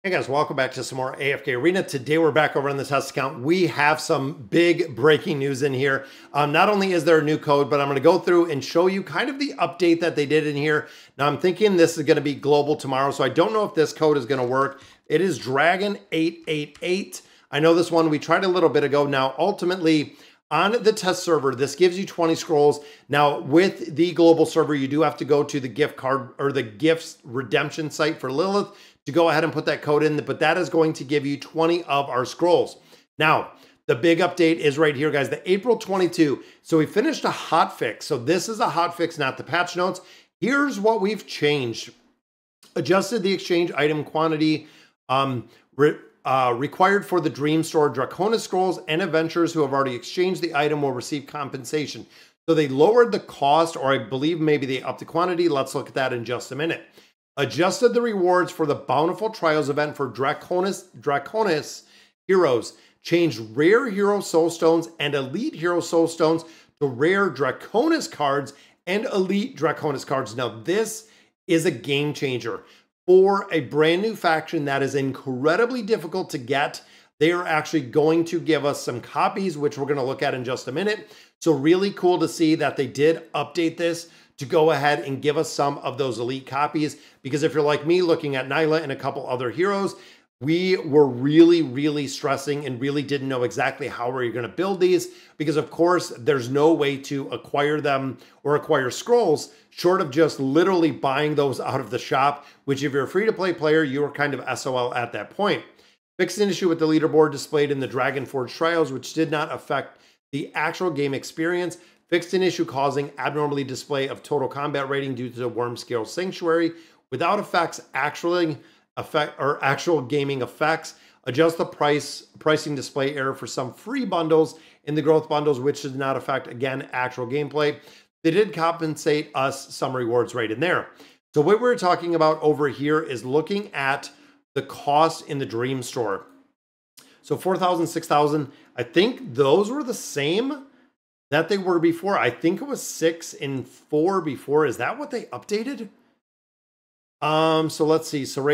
Hey guys, welcome back to some more AFK Arena. Today we're back over on the test account. We have some big breaking news in here. Not only is there a new code, but I'm going to go through and show you kind of the update that they did in here. Now I'm thinking this is going to be global tomorrow, so I don't know if this code is going to work. It is Dragon 888. I know this one we tried a little bit ago. Now ultimately on the test server, this gives you 20 scrolls. Now with the global server, you do have to go to the gift card or the gifts redemption site for Lilith to go ahead and put that code in, but that is going to give you 20 of our scrolls. Now, the big update is right here, guys, the April 22. So we finished a hotfix. So this is a hotfix, not the patch notes. Here's what we've changed. Adjusted the exchange item quantity required for the Dream Store. Draconis scrolls and adventurers who have already exchanged the item will receive compensation. So they lowered the cost, or I believe maybe they upped the quantity. Let's look at that in just a minute. Adjusted the rewards for the Bountiful Trials event for Draconis heroes. Changed rare hero soul stones and elite hero soul stones to rare Draconis cards and elite Draconis cards. Now this is a game changer for a brand new faction that is incredibly difficult to get. They are actually going to give us some copies, which we're going to look at in just a minute. So really cool to see that they did update this to go ahead and give us some of those elite copies. Because if you're like me looking at Nyla and a couple other heroes, we were really stressing and really didn't know exactly how we're going to build these. Because of course, there's no way to acquire them or acquire scrolls short of just literally buying those out of the shop, which if you're a free-to-play player, you are kind of SOL at that point. Fixed an issue with the leaderboard displayed in the Dragon Forge Trials, which did not affect the actual game experience. Fixed an issue causing abnormally display of total combat rating due to the Worm Scale Sanctuary without actual gaming effects. Adjust the pricing display error for some free bundles in the growth bundles, which did not affect, again, actual gameplay. They did compensate us some rewards right in there. So what we're talking about over here is looking at the cost in the Dream Store. So 4,000, 6,000, I think those were the same that they were before. I think it was 6 and 4 before. Is that what they updated? So let's see. So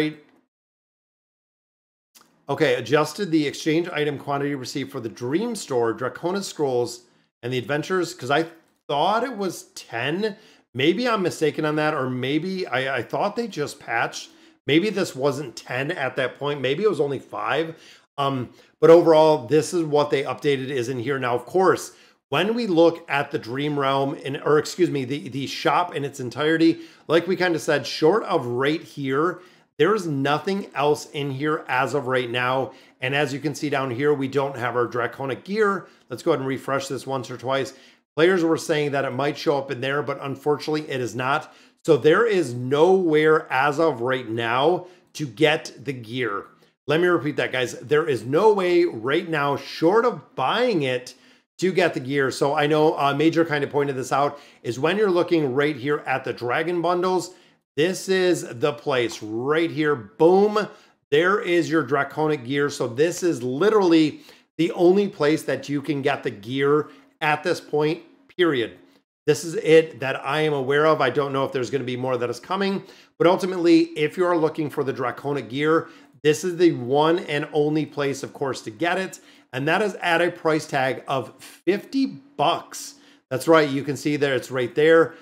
okay, adjusted the exchange item quantity received for the Dream Store, Draconis scrolls, and the adventures, because I thought it was 10. Maybe I'm mistaken on that, or maybe I thought they just patched. Maybe this wasn't 10 at that point. Maybe it was only 5. But overall, this is what they updated is in here. Now, of course, when we look at the Dream Realm, or excuse me, the shop in its entirety, like we kind of said, short of right here, there's nothing else in here as of right now. And as you can see down here, we don't have our Draconic gear. Let's go ahead and refresh this once or twice. Players were saying that it might show up in there, but unfortunately it is not. So there is nowhere as of right now to get the gear. Let me repeat that, guys. There is no way right now, short of buying it, to get the gear. So I know Major kind of pointed this out, is when you're looking right here at the Dragon bundles, this is the place right here. Boom. There is your Draconic gear. So this is literally the only place that you can get the gear at this point, period. This is it that I am aware of. I don't know if there's going to be more that is coming, but ultimately, if you're looking for the Draconic gear, this is the one and only place, of course, to get it. And that is at a price tag of 50 bucks. That's right. You can see there, it's right there.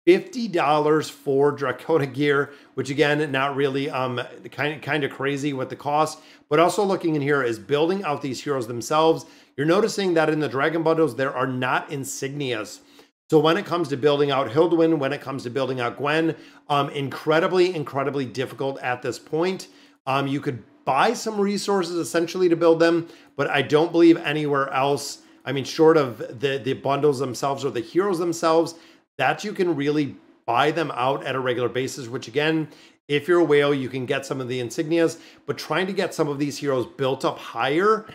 $50 for Draconic gear, which again, not really kind of crazy with the cost, but also looking in here is building out these heroes themselves. You're noticing that in the Dragon bundles, there are not insignias. So when it comes to building out Hilduin, when it comes to building out Gwen, incredibly difficult at this point. You could buy some resources essentially to build them, but I don't believe anywhere else, I mean, short of the bundles themselves or the heroes themselves, that you can really buy them out at a regular basis, which again, if you're a whale, you can get some of the insignias, but trying to get some of these heroes built up higher,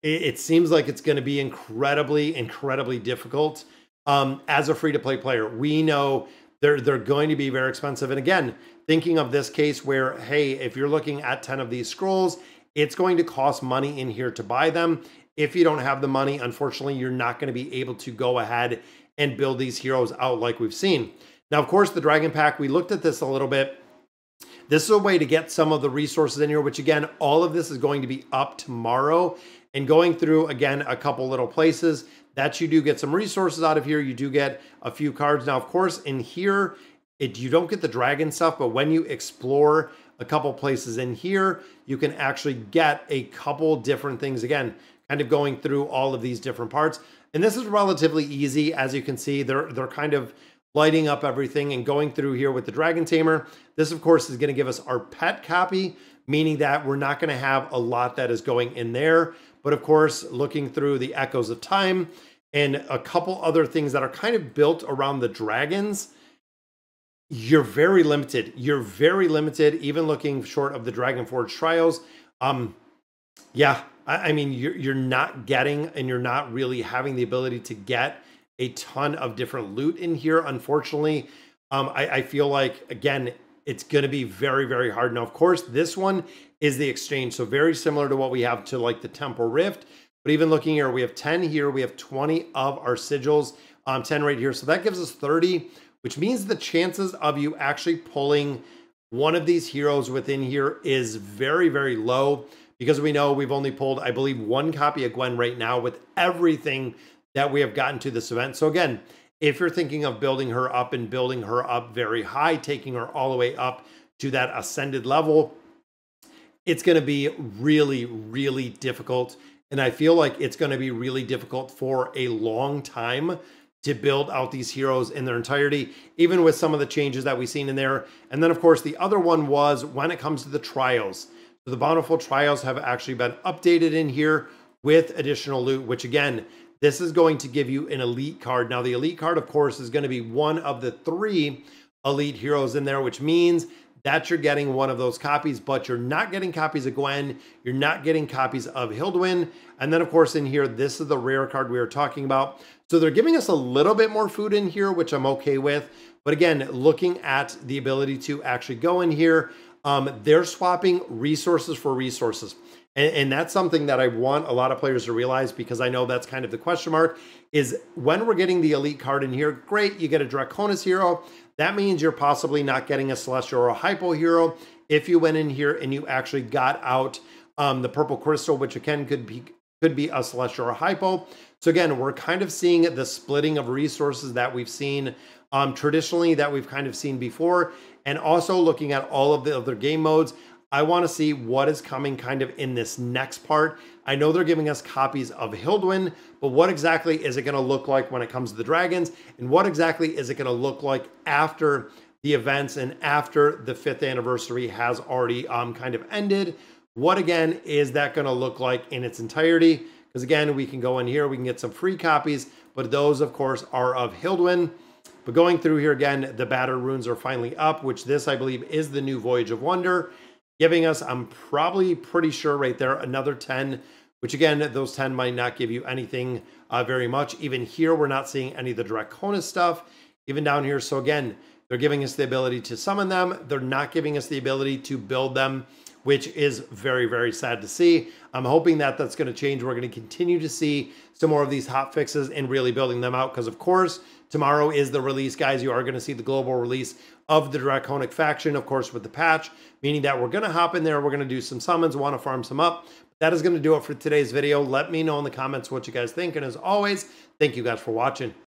it seems like it's going to be incredibly difficult. As a free-to-play player, we know they're going to be very expensive. And again, thinking of this case where, hey, if you're looking at 10 of these scrolls, it's going to cost money in here to buy them. If you don't have the money, unfortunately, you're not going to be able to go ahead and build these heroes out like we've seen. Now, of course, the Dragon Pack, we looked at this a little bit. this is a way to get some of the resources in here, which again, all of this is going to be up tomorrow. And going through, again, a couple little places that you do get some resources out of here. You do get a few cards. Now, of course, in here, you don't get the dragon stuff, but when you explore a couple places in here, you can actually get a couple different things. Again, kind of going through all of these different parts. And this is relatively easy. As you can see, they're kind of lighting up everything and going through here with the Dragon Tamer. This, of course, is going to give us our pet copy, meaning that we're not going to have a lot that is going in there. But of course, looking through the Echoes of Time and a couple other things that are kind of built around the dragons, you're very limited. You're very limited, even looking short of the Dragonforge Trials. Yeah, I mean, you're not getting, and you're not really having the ability to get a ton of different loot in here, unfortunately. I feel like, again, it's going to be very, very hard. Now, of course, this one is the exchange. So very similar to what we have to like the Temple Rift. But even looking here, we have 10 here. We have 20 of our sigils, 10 right here. So that gives us 30, which means the chances of you actually pulling one of these heroes within here is very, very low, because we know we've only pulled, I believe, one copy of Gwen right now with everything that we have gotten to this event. So again, if you're thinking of building her up and building her up very high, taking her all the way up to that ascended level, it's going to be really, really difficult. And I feel like it's going to be really difficult for a long time to build out these heroes in their entirety, even with some of the changes that we've seen in there. And then, of course, the other one was when it comes to the trials. So the Bountiful Trials have actually been updated in here with additional loot, which again, this is going to give you an elite card. Now, the elite card, of course, is going to be one of the 3 elite heroes in there, which means that you're getting one of those copies, but you're not getting copies of Gwen. You're not getting copies of Hildwyn. And then, of course, in here, this is the rare card we were talking about. So they're giving us a little bit more food in here, which I'm okay with. But again, looking at the ability to actually go in here, they're swapping resources for resources. And that's something that I want a lot of players to realize, because I know that's kind of the question mark, is when we're getting the elite card in here, great, you get a Draconis hero. That means you're possibly not getting a Celestial or a Hypo hero if you went in here and you actually got out the purple crystal, which again could be a Celestial or a Hypo. So again, we're kind of seeing the splitting of resources that we've seen traditionally, that we've kind of seen before. And also looking at all of the other game modes, I want to see what is coming kind of in this next part. I know they're giving us copies of Hildwyn, but what exactly is it going to look like when it comes to the dragons? And what exactly is it going to look like after the events and after the 5th anniversary has already kind of ended? What again is that going to look like in its entirety? Because again, we can go in here, we can get some free copies, but those of course are of Hildwyn. But going through here again, the Battered Runes are finally up, which this I believe is the new Voyage of Wonder, giving us, I'm probably pretty sure right there, another 10, which again, those 10 might not give you anything very much. Even here, we're not seeing any of the Draconis stuff, even down here. So again, they're giving us the ability to summon them. They're not giving us the ability to build them, which is very, very sad to see. I'm hoping that that's going to change. We're going to continue to see some more of these hot fixes and really building them out, because of course, tomorrow is the release, guys. You are going to see the global release of the Draconic faction, of course, with the patch, meaning that we're going to hop in there. We're going to do some summons, want to farm some up. That is going to do it for today's video. Let me know in the comments what you guys think. And as always, thank you guys for watching.